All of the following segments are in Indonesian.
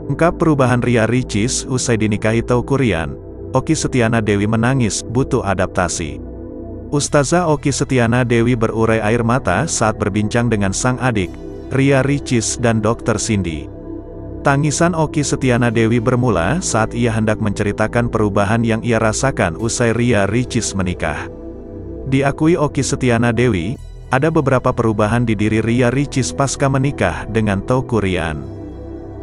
Ungkap perubahan Ria Ricis usai dinikahi Teuku Ryan, Okky Setiana Dewi menangis, butuh adaptasi. Ustazah Okky Setiana Dewi berurai air mata saat berbincang dengan sang adik, Ria Ricis dan Dr. Cindy. Tangisan Okky Setiana Dewi bermula saat ia hendak menceritakan perubahan yang ia rasakan usai Ria Ricis menikah. Diakui Okky Setiana Dewi, ada beberapa perubahan di diri Ria Ricis pasca menikah dengan Teuku Ryan.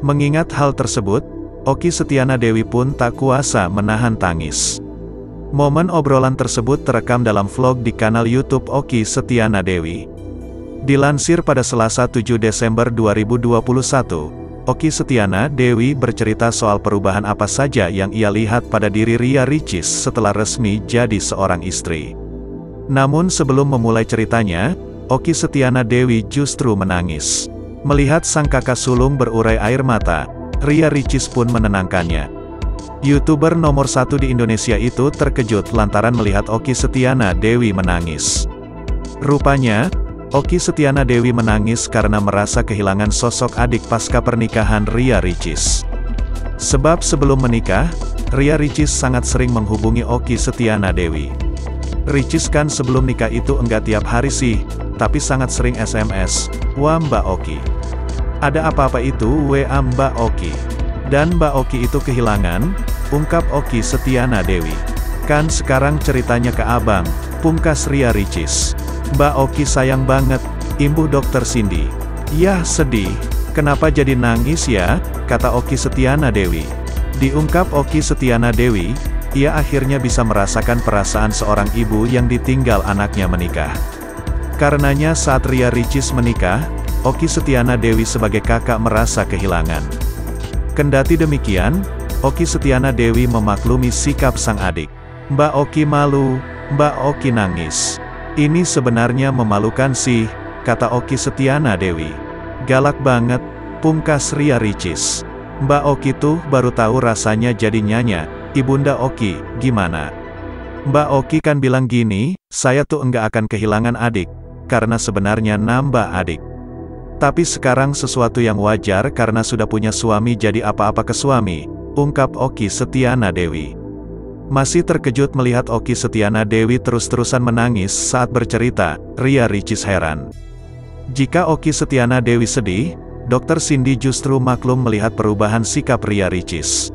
Mengingat hal tersebut, Okky Setiana Dewi pun tak kuasa menahan tangis. Momen obrolan tersebut terekam dalam vlog di kanal YouTube Okky Setiana Dewi. Dilansir pada Selasa 7 Desember 2021, Okky Setiana Dewi bercerita soal perubahan apa saja yang ia lihat pada diri Ria Ricis setelah resmi jadi seorang istri. Namun sebelum memulai ceritanya, Okky Setiana Dewi justru menangis. Melihat sang kakak sulung berurai air mata, Ria Ricis pun menenangkannya. YouTuber nomor 1 di Indonesia itu terkejut lantaran melihat Okky Setiana Dewi menangis. Rupanya, Okky Setiana Dewi menangis karena merasa kehilangan sosok adik pasca pernikahan Ria Ricis. Sebab sebelum menikah, Ria Ricis sangat sering menghubungi Okky Setiana Dewi. Ricis kan sebelum nikah itu enggak tiap hari sih, tapi sangat sering SMS, "Wah Mbak Okky. Ada apa-apa itu WA Mbak Okky. Dan Mbak Okky itu kehilangan," ungkap Okky Setiana Dewi. "Kan sekarang ceritanya ke abang," pungkas Ria Ricis. "Mbak Okky sayang banget," imbuh Dr. Cindy. "Yah sedih, kenapa jadi nangis ya?" kata Okky Setiana Dewi. Diungkap Okky Setiana Dewi, ia akhirnya bisa merasakan perasaan seorang ibu yang ditinggal anaknya menikah. Karenanya saat Ria Ricis menikah, Okky Setiana Dewi sebagai kakak merasa kehilangan. Kendati demikian, Okky Setiana Dewi memaklumi sikap sang adik. "Mbak Okky malu, Mbak Okky nangis. Ini sebenarnya memalukan sih," kata Okky Setiana Dewi. "Galak banget," pungkas Ria Ricis. "Mbak Okky tuh baru tahu rasanya jadi nyanya. Ibunda Okky, gimana? Mbak Okky kan bilang gini, saya tuh enggak akan kehilangan adik, karena sebenarnya nambah adik. Tapi sekarang sesuatu yang wajar karena sudah punya suami jadi apa-apa ke suami," ungkap Okky Setiana Dewi. Masih terkejut melihat Okky Setiana Dewi terus-terusan menangis saat bercerita, Ria Ricis heran. Jika Okky Setiana Dewi sedih, Dr. Cindy justru maklum melihat perubahan sikap Ria Ricis.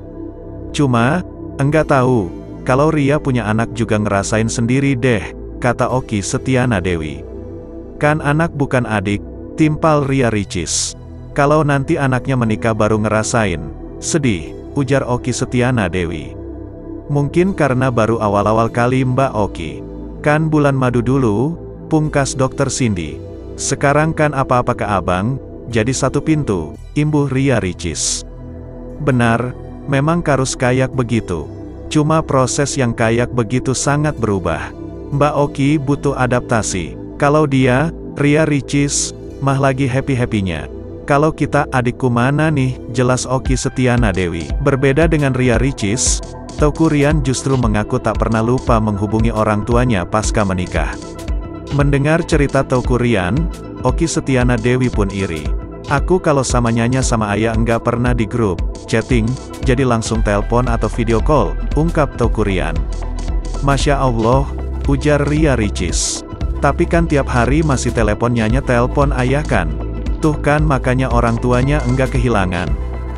"Cuma, enggak tahu, kalau Ria punya anak juga ngerasain sendiri deh," kata Okky Setiana Dewi. "Kan anak bukan adik," timpal Ria Ricis. "Kalau nanti anaknya menikah baru ngerasain. Sedih," ujar Okky Setiana Dewi. "Mungkin karena baru awal-awal kali Mbak Okky. Kan bulan madu dulu," pungkas Dr. Cindy. "Sekarang kan apa-apa ke abang, jadi satu pintu," imbuh Ria Ricis. "Benar, memang harus kayak begitu. Cuma proses yang kayak begitu sangat berubah. Mbak Okky butuh adaptasi. Kalau dia, Ria Ricis, mah lagi happy-happynya. Kalau kita adikku mana nih?" jelas Okky Setiana Dewi. Berbeda dengan Ria Ricis, Teuku Ryan justru mengaku tak pernah lupa menghubungi orang tuanya pasca menikah. Mendengar cerita Teuku Ryan, Okky Setiana Dewi pun iri. "Aku kalau sama nyanya sama ayah enggak pernah di grup chatting, jadi langsung telepon atau video call," ungkap Teuku Ryan. "Masya Allah," ujar Ria Ricis. "Tapi kan tiap hari masih telepon nyanya telepon ayah kan? Tuh kan makanya orang tuanya enggak kehilangan.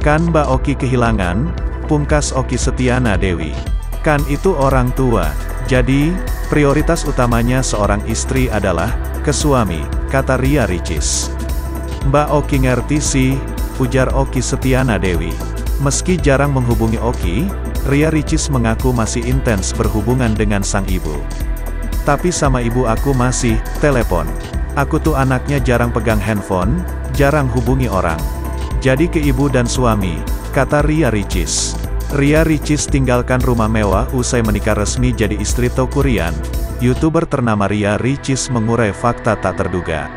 Kan Mbak Okky kehilangan," pungkas Okky Setiana Dewi. "Kan itu orang tua. Jadi, prioritas utamanya seorang istri adalah ke suami," kata Ria Ricis. "Mbak Okky ngerti sih," ujar Okky Setiana Dewi. Meski jarang menghubungi Okky, Ria Ricis mengaku masih intens berhubungan dengan sang ibu. "Tapi sama ibu aku masih telepon. Aku tuh anaknya jarang pegang handphone, jarang hubungi orang. Jadi ke ibu dan suami," kata Ria Ricis. Ria Ricis tinggalkan rumah mewah usai menikah resmi jadi istri Teuku Ryan. YouTuber ternama Ria Ricis mengurai fakta tak terduga.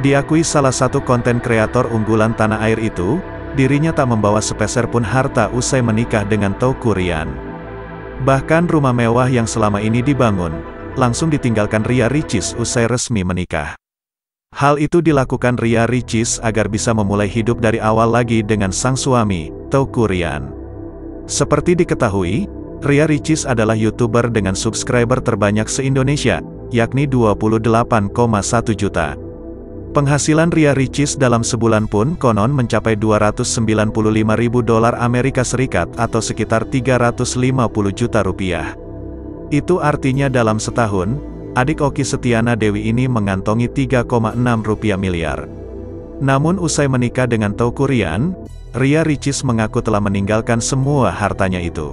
Diakui salah satu konten kreator unggulan tanah air itu, dirinya tak membawa sepeser pun harta usai menikah dengan Teuku Ryan. Bahkan rumah mewah yang selama ini dibangun, langsung ditinggalkan Ria Ricis usai resmi menikah. Hal itu dilakukan Ria Ricis agar bisa memulai hidup dari awal lagi dengan sang suami, Teuku Ryan. Seperti diketahui, Ria Ricis adalah YouTuber dengan subscriber terbanyak se-Indonesia, yakni 28,1 juta. Penghasilan Ria Ricis dalam sebulan pun konon mencapai $295.000 Amerika Serikat atau sekitar 350 juta rupiah. Itu artinya dalam setahun, adik Okky Setiana Dewi ini mengantongi 3,6 miliar. Namun usai menikah dengan Teuku Ryan, Ria Ricis mengaku telah meninggalkan semua hartanya itu.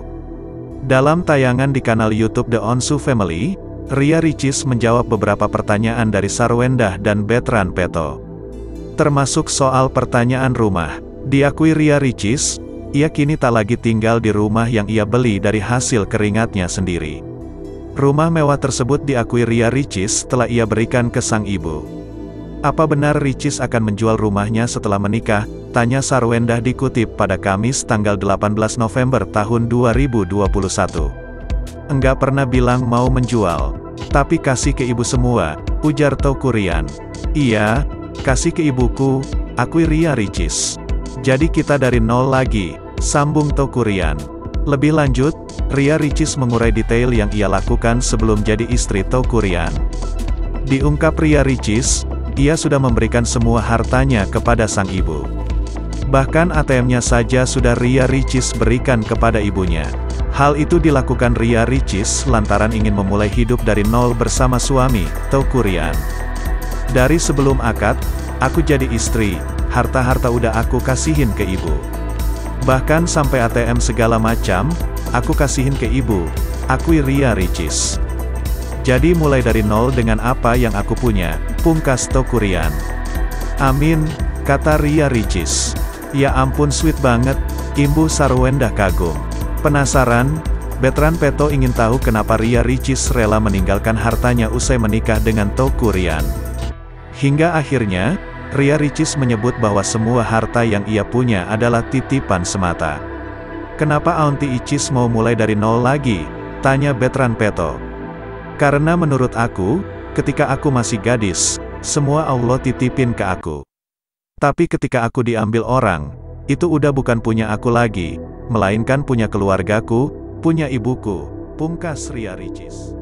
Dalam tayangan di kanal YouTube The Onsu Family, Ria Ricis menjawab beberapa pertanyaan dari Sarwendah dan Betran Peto. Termasuk soal pertanyaan rumah. Diakui Ria Ricis, ia kini tak lagi tinggal di rumah yang ia beli dari hasil keringatnya sendiri. Rumah mewah tersebut diakui Ria Ricis telah ia berikan ke sang ibu. Apa benar Ricis akan menjual rumahnya setelah menikah? Tanya Sarwendah dikutip pada Kamis tanggal 18 November tahun 2021. Enggak pernah bilang mau menjual, tapi kasih ke ibu semua, ujar Teuku Ryan. Iya, kasih ke ibuku, akui Ria Ricis. Jadi kita dari nol lagi, sambung Teuku Ryan. Lebih lanjut, Ria Ricis mengurai detail yang ia lakukan sebelum jadi istri Teuku Ryan. Diungkap Ria Ricis, ia sudah memberikan semua hartanya kepada sang ibu. Bahkan ATM-nya saja sudah Ria Ricis berikan kepada ibunya. Hal itu dilakukan Ria Ricis lantaran ingin memulai hidup dari nol bersama suami, Teuku Ryan. Dari sebelum akad, aku jadi istri, harta-harta udah aku kasihin ke ibu. Bahkan sampai ATM segala macam, aku kasihin ke ibu, akui Ria Ricis. Jadi mulai dari nol dengan apa yang aku punya, pungkas Teuku Ryan. Amin, kata Ria Ricis. Ya ampun sweet banget, imbu Sarwendah kagum. Penasaran? Betran Peto ingin tahu kenapa Ria Ricis rela meninggalkan hartanya usai menikah dengan Teuku Ryan. Hingga akhirnya, Ria Ricis menyebut bahwa semua harta yang ia punya adalah titipan semata. Kenapa Aunty Icis mau mulai dari nol lagi? Tanya Betran Peto. Karena menurut aku, ketika aku masih gadis, semua Allah titipin ke aku. Tapi ketika aku diambil orang, itu udah bukan punya aku lagi, melainkan punya keluargaku, punya ibuku, pungkas Ria Ricis.